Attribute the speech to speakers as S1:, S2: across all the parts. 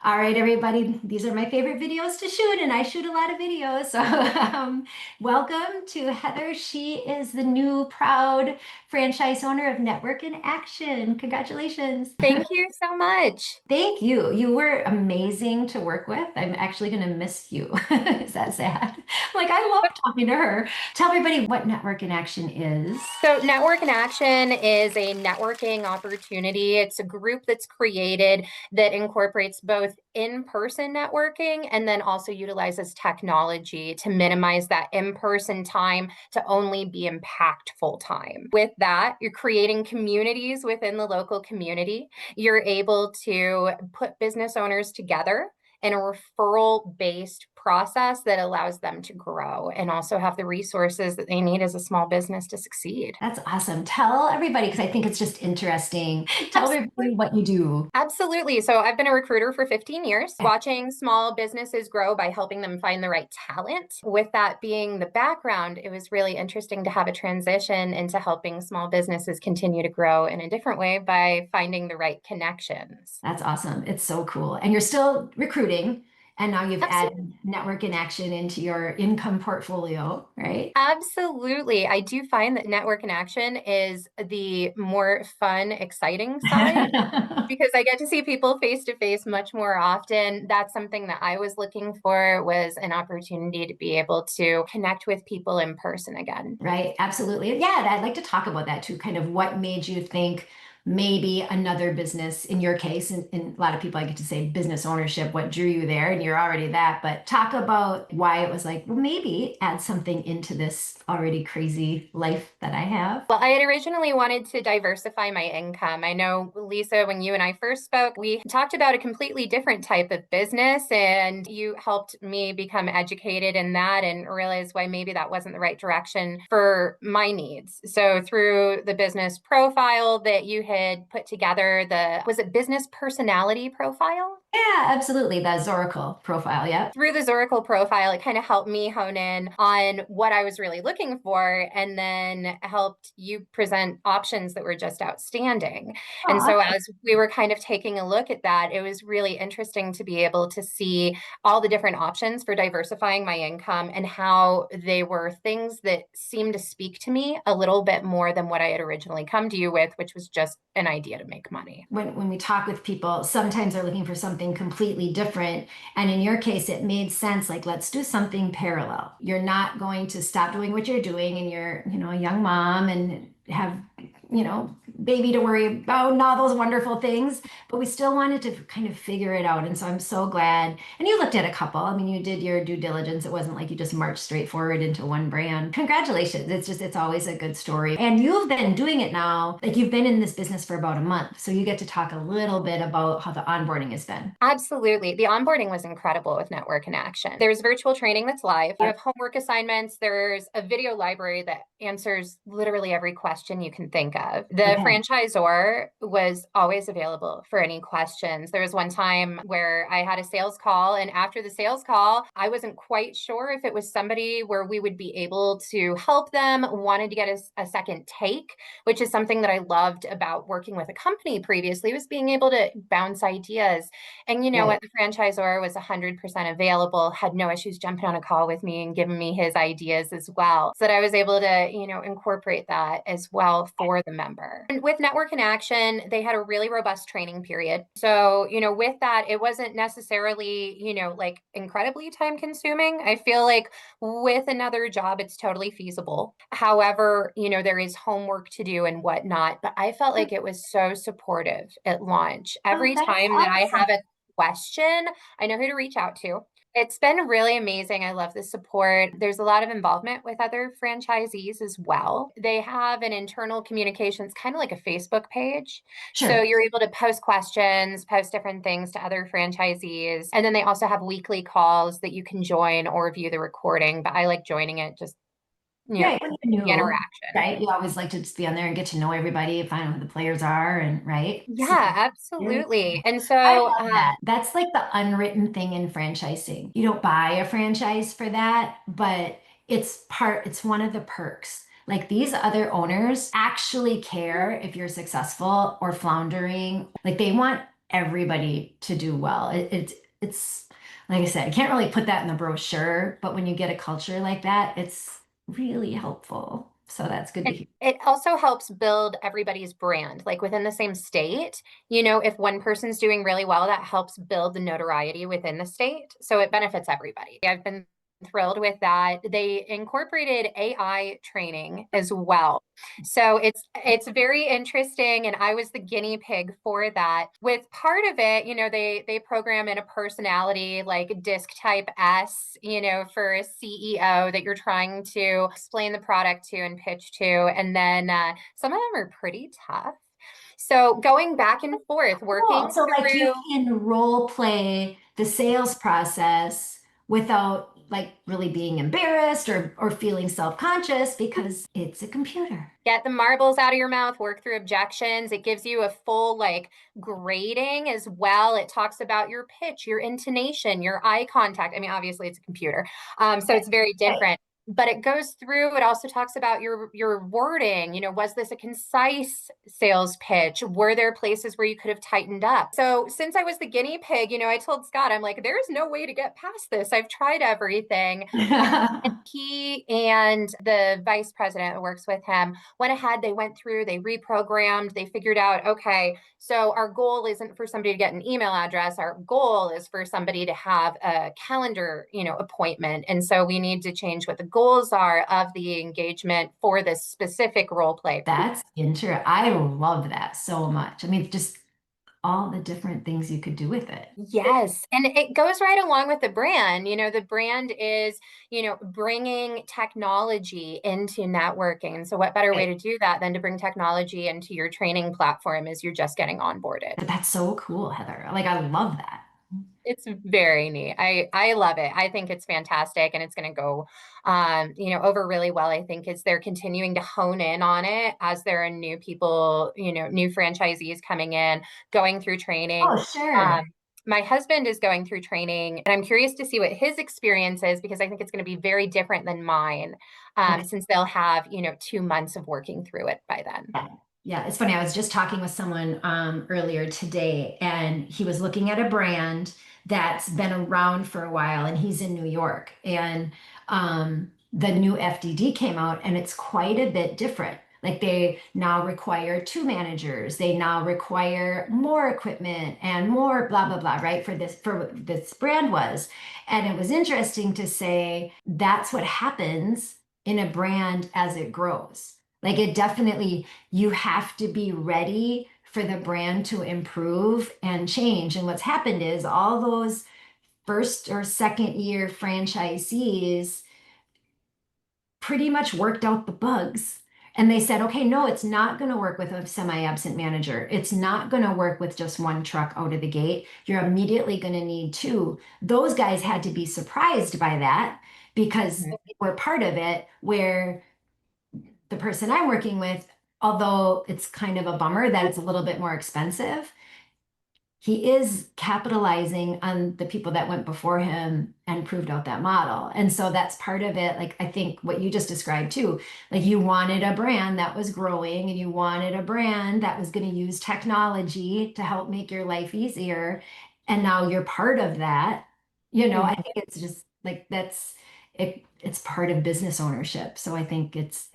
S1: All right, everybody, these are my favorite videos to shoot, and I shoot a lot of videos. So, welcome to Heather. She is the new proud franchise owner of Network in Action. Congratulations.
S2: Thank you so much.
S1: Thank you. You were amazing to work with. I'm actually going to miss you. Is that sad? Like, I love talking to her. Tell everybody what Network in Action is.
S2: So, Network in Action is a networking opportunity. It's a group that's created that incorporates both in-person networking and then also utilizes technology to minimize that in-person time to only be impactful time. With that, you're creating communities within the local community. You're able to put business owners together in a referral-based process that allows them to grow and also have the resources that they need as a small business to succeed.
S1: That's awesome. Tell everybody, because I think it's just interesting. Tell everybody what you do.
S2: Absolutely. So I've been a recruiter for 15 years, watching small businesses grow by helping them find the right talent. With that being the background, it was really interesting to have a transition into helping small businesses continue to grow in a different way by finding the right connections.
S1: That's awesome. It's so cool. And you're still recruiting, and now you've
S2: Absolutely.
S1: added Network in Action into your income portfolio, right?
S2: Absolutely. I do find that network in action is the more fun, exciting side because I get to see people face to face much more often. That's something that I was looking for was an opportunity to be able to connect with people in person again.
S1: Right, absolutely. Yeah, I'd like to talk about that too. Kind of what made you think maybe another business, in your case, and a lot of people I get to say business ownership, what drew you there, and you're already that, but talk about why it was like, well, maybe add something into this already crazy life that I have.
S2: Well, I had originally wanted to diversify my income. I know, Lisa, when you and I first spoke, we talked about a completely different type of business, and you helped me become educated in that and realize why maybe that wasn't the right direction for my needs. So, through the business profile that you had put together, was it business personality profile?
S1: Yeah, absolutely. The Zoracle profile. Yep.
S2: Through the Zoracle profile, it kind of helped me hone in on what I was really looking for and then helped you present options that were just outstanding. And
S1: Aw.
S2: so, as we were kind of taking a look at that, it was really interesting to be able to see all the different options for diversifying my income and how they were things that seemed to speak to me a little bit more than what I had originally come to you with, which was just an idea to make money.
S1: When we talk with people, sometimes they're looking for something completely different. And in your case, it made sense. Like, let's do something parallel. You're not going to stop doing what you're doing, and you're, a young mom and have, baby to worry about and all those wonderful things. But we still wanted to kind of figure it out. And so I'm so glad. And you looked at a couple. I mean, you did your due diligence. It wasn't like you just marched straight forward into one brand. Congratulations. It's always a good story. And you've been doing it now, like you've been in this business for about a month. So you get to talk a little bit about how the onboarding has been.
S2: Absolutely. The onboarding was incredible with Network in Action. There's virtual training that's live. You have homework assignments. There's a video library that answers literally every question you can think of. The
S1: Okay.
S2: franchisor was always available for any questions. There was one time where I had a sales call, and after the sales call, I wasn't quite sure if it was somebody where we would be able to help them, wanted to get a second take, which is something that I loved about working with a company previously, was being able to bounce ideas. And you know
S1: Right.
S2: what? The franchisor was 100% available, had no issues jumping on a call with me and giving me his ideas as well. So that I was able to, incorporate that as well for the member. And with Network in Action, they had a really robust training period. So, with that, it wasn't necessarily, like incredibly time consuming. I feel like with another job, it's totally feasible. However, there is homework to do and whatnot. But I felt like it was so supportive at launch.
S1: Oh,
S2: Every
S1: that's
S2: time that I
S1: awesome.
S2: have a question, I know who to reach out to. It's been really amazing. I love the support. There's a lot of involvement with other franchisees as well. They have an internal communications, kind of like a Facebook page. So
S1: Sure.
S2: you're able to post questions, post different things to other franchisees. And then they also have weekly calls that you can join or view the recording. But I like joining it just,
S1: Right. When you're
S2: the
S1: new,
S2: interaction.
S1: right? You always like to just be on there and get to know everybody, find out who the players are, and right. So
S2: Yeah,
S1: very
S2: absolutely.
S1: cool.
S2: And
S1: I
S2: so,
S1: love that. That's like the unwritten thing in franchising. You don't buy a franchise for that, but it's one of the perks. Like these other owners actually care if you're successful or floundering. Like they want everybody to do well. It's like I said, I can't really put that in the brochure, but when you get a culture like that, it's really helpful. So that's good to hear.
S2: It also helps build everybody's brand, like within the same state. If one person's doing really well, that helps build the notoriety within the state. So it benefits everybody. I've been thrilled with that. They incorporated AI training as well. So it's very interesting, and I was the guinea pig for that. With part of it, they program in a personality like disc type S, for a CEO that you're trying to explain the product to and pitch to, and then some of them are pretty tough. So going back and forth,
S1: Cool.
S2: working
S1: So like you
S2: through.
S1: can role play the sales process without like really being embarrassed or feeling self-conscious because it's a computer.
S2: Get the marbles out of your mouth, work through objections. It gives you a full like grading as well. It talks about your pitch, your intonation, your eye contact. I mean, obviously it's a computer. So it's very
S1: Right.
S2: different. But it goes through, it also talks about your wording. Was this a concise sales pitch? Were there places where you could have tightened up? So since I was the guinea pig, I told Scott, I'm like, there's no way to get past this. I've tried everything. And he and the vice president that works with him went ahead, they went through, they reprogrammed, they figured out, okay, so our goal isn't for somebody to get an email address. Our goal is for somebody to have a calendar, appointment. And so we need to change what the goals are of the engagement for this specific role play.
S1: That's interesting. I love that so much. I mean, just all the different things you could do with it.
S2: Yes. And it goes right along with the brand. The brand is, bringing technology into networking. And so, what better way
S1: Right.
S2: to do that than to bring technology into your training platform as you're just getting onboarded?
S1: But that's so cool, Heather. Like, I love that.
S2: It's very neat. I love it. I think it's fantastic, and it's going to go, over really well. I think as they're continuing to hone in on it, as there are new people, new franchisees coming in, going through training.
S1: Oh, sure.
S2: Um, my husband is going through training, and I'm curious to see what his experience is because I think it's going to be very different than mine,
S1: Okay.
S2: since they'll have 2 months of working through it by then.
S1: Yeah. Yeah, it's funny. I was just talking with someone earlier today, and he was looking at a brand that's been around for a while, and he's in New York. And the new FDD came out, and it's quite a bit different. Like they now require two managers. They now require more equipment and more blah blah blah, right? For what this brand was. And it was interesting to say that's what happens in a brand as it grows. Like it definitely, you have to be ready for the brand to improve and change. And what's happened is all those first or second year franchisees pretty much worked out the bugs. And they said, okay, no, it's not going to work with a semi-absent manager. It's not going to work with just one truck out of the gate. You're immediately going to need two. Those guys had to be surprised by that because
S2: Mhm.
S1: they were part of it, where the person I'm working with, although it's kind of a bummer that it's a little bit more expensive, he is capitalizing on the people that went before him and proved out that model. And so that's part of it. Like I think what you just described too, like you wanted a brand that was growing and you wanted a brand that was going to use technology to help make your life easier. And now you're part of that. I
S2: Mhm.
S1: think it's just like it's part of business ownership. So I think it's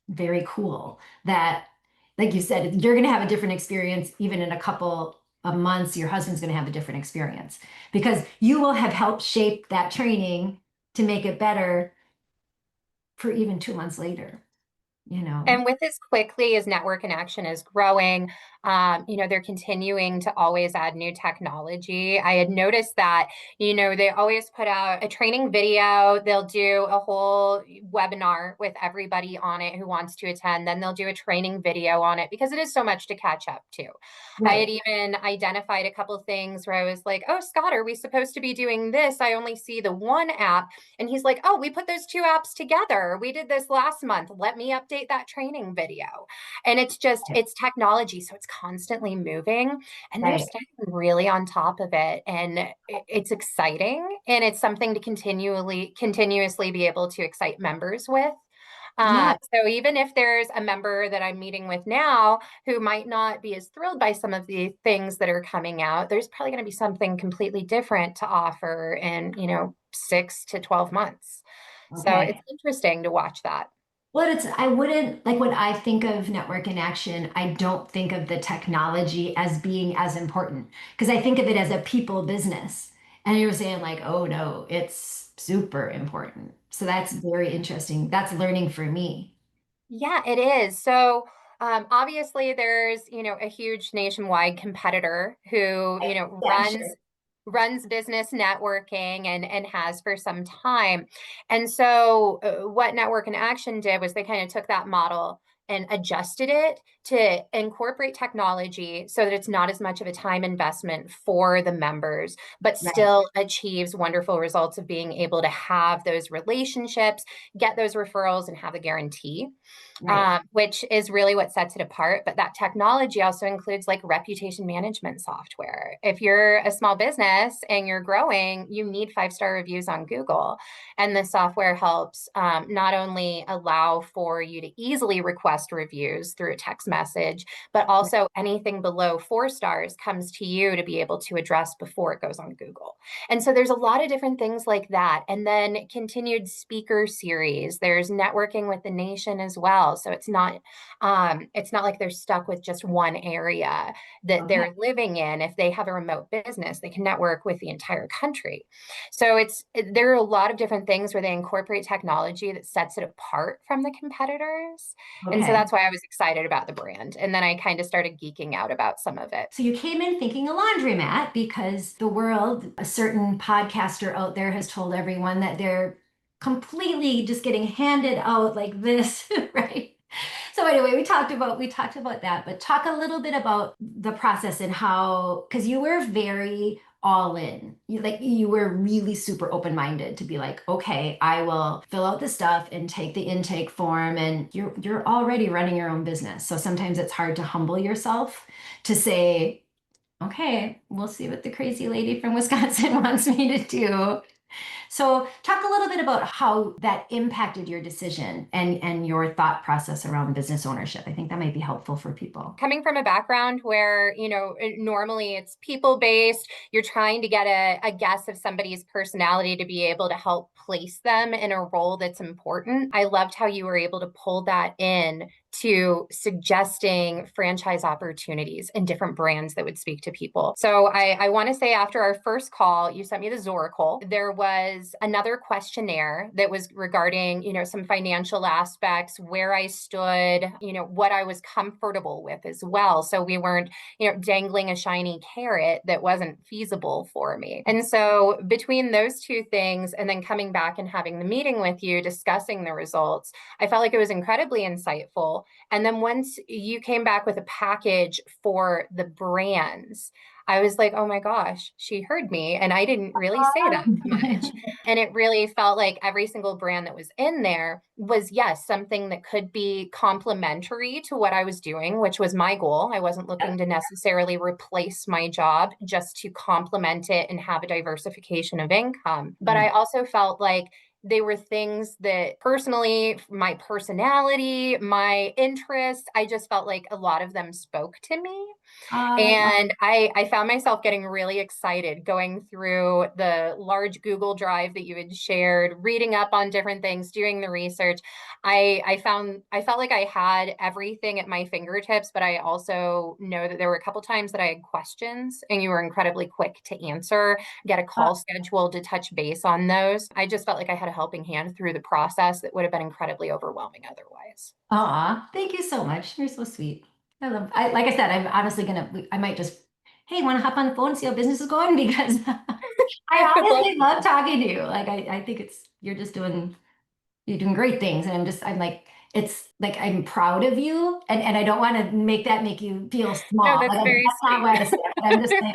S1: very cool that, like you said, you're going to have a different experience even in a couple of months. Your husband's going to have a different experience because you will have helped shape that training to make it better for even 2 months later, you know.
S2: And with as quickly as network in action is growing, they're continuing to always add new technology. I had noticed that, they always put out a training video. They'll do a whole webinar with everybody on it who wants to attend. Then they'll do a training video on it because it is so much to catch up to. I had
S1: Right.
S2: even identified a couple things where I was like, oh, Scott, are we supposed to be doing this? I only see the one app. And he's like, oh, we put those two apps together. We did this last month. Let me update that training video. And it's technology. So it's constantly moving and they're
S1: Right.
S2: staying really on top of it. And it's exciting. And it's something to continuously be able to excite members with.
S1: Yeah.
S2: So even if there's a member that I'm meeting with now who might not be as thrilled by some of the things that are coming out, there's probably going to be something completely different to offer in, 6 to 12 months. So it's
S1: Okay.
S2: interesting to watch that.
S1: Well, I wouldn't like when I think of network in action, I don't think of the technology as being as important because I think of it as a people business. And you're saying, like, oh no, it's super important. So that's very interesting. That's learning for me.
S2: Yeah, it is. So, obviously there's, a huge nationwide competitor who,
S1: Yeah, sure.
S2: runs business networking and has for some time. And so what Network in Action did was they kind of took that model and adjusted it to incorporate technology so that it's not as much of a time investment for the members, but
S1: Right,
S2: still achieves wonderful results of being able to have those relationships, get those referrals, and have the guarantee,
S1: right.
S2: which is really what sets it apart. But that technology also includes like reputation management software. If you're a small business and you're growing, you need 5-star reviews on Google. And the software helps not only allow for you to easily request reviews through a text message, but also anything below 4 stars comes to you to be able to address before it goes on Google. And so there's a lot of different things like that. And then continued speaker series. There's networking with the nation as well. So it's not like they're stuck with just one area that
S1: Okay.
S2: they're living in. If they have a remote business, they can network with the entire country. So there are a lot of different things where they incorporate technology that sets it apart from the competitors. And so
S1: Okay.
S2: that's why I was excited about the brand. And then I kind of started geeking out about some of it.
S1: So you came in thinking a laundromat because the world, a certain podcaster out there has told everyone that they're completely just getting handed out like this, right? So anyway, we talked about that, but talk a little bit about the process and how, because you were very all in. You were really super open-minded to be like, okay, I will fill out the stuff and take the intake form, and you're already running your own business. So sometimes it's hard to humble yourself to say, okay, we'll see what the crazy lady from Wisconsin wants me to do. So, talk a little bit about how that impacted your decision and your thought process around business ownership. I think that might be helpful for people.
S2: Coming from a background where, normally it's people based, you're trying to get a guess of somebody's personality to be able to help place them in a role that's important. I loved how you were able to pull that in to suggesting franchise opportunities and different brands that would speak to people. So I want to say after our first call, you sent me the Zoracle. There was another questionnaire that was regarding, some financial aspects, where I stood, what I was comfortable with as well. So we weren't, dangling a shiny carrot that wasn't feasible for me. And so between those two things and then coming back and having the meeting with you, discussing the results, I felt like it was incredibly insightful. And then once you came back with a package for the brands, I was like, oh my gosh, she heard me. And I didn't really say that much. And it really felt like every single brand that was in there was, yes, something that could be complementary to what I was doing, which was my goal. I wasn't looking to necessarily replace my job, just to complement it and have a diversification of income. But I also felt like they were things that personally, my personality, my interests, I just felt like a lot of them spoke to me.
S1: That's
S2: And I found myself getting really excited going through the large Google Drive that you had shared, reading up on different things, doing the research. I felt like I had everything at my fingertips, but I also know that there were a couple times that I had questions and you were incredibly quick to answer, get a call scheduled to touch base on those. I just felt like I had a helping hand through the process that would have been incredibly overwhelming otherwise.
S1: aw, thank you so much. You're so sweet. Like I said, I'm honestly I might just, hey, want to hop on the phone and see how business is going? Because I
S2: I would love
S1: honestly love
S2: to.
S1: talking to you. Like, I think you're doing great things. And I'm like, it's like, I'm proud of you. And I don't want to make you feel
S2: No,
S1: small.
S2: that's very
S1: That's not
S2: sweet.
S1: why I say it, but I'm just saying,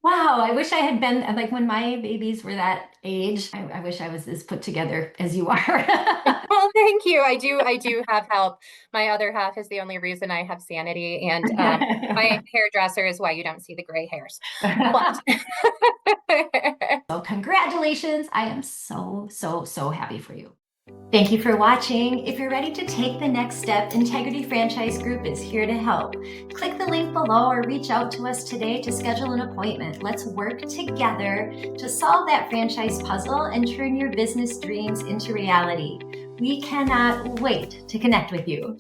S1: wow, I wish I had been like when my babies were that age. I wish I was as put together as you are.
S2: Well, thank you. I do have help. My other half is the only reason I have sanity, and my hairdresser is why you don't see the gray hairs. But
S1: So congratulations. I am so, so, so happy for you. Thank you for watching. If you're ready to take the next step, Integrity Franchise Group is here to help. Click the link below or reach out to us today to schedule an appointment. Let's work together to solve that franchise puzzle and turn your business dreams into reality. We cannot wait to connect with you.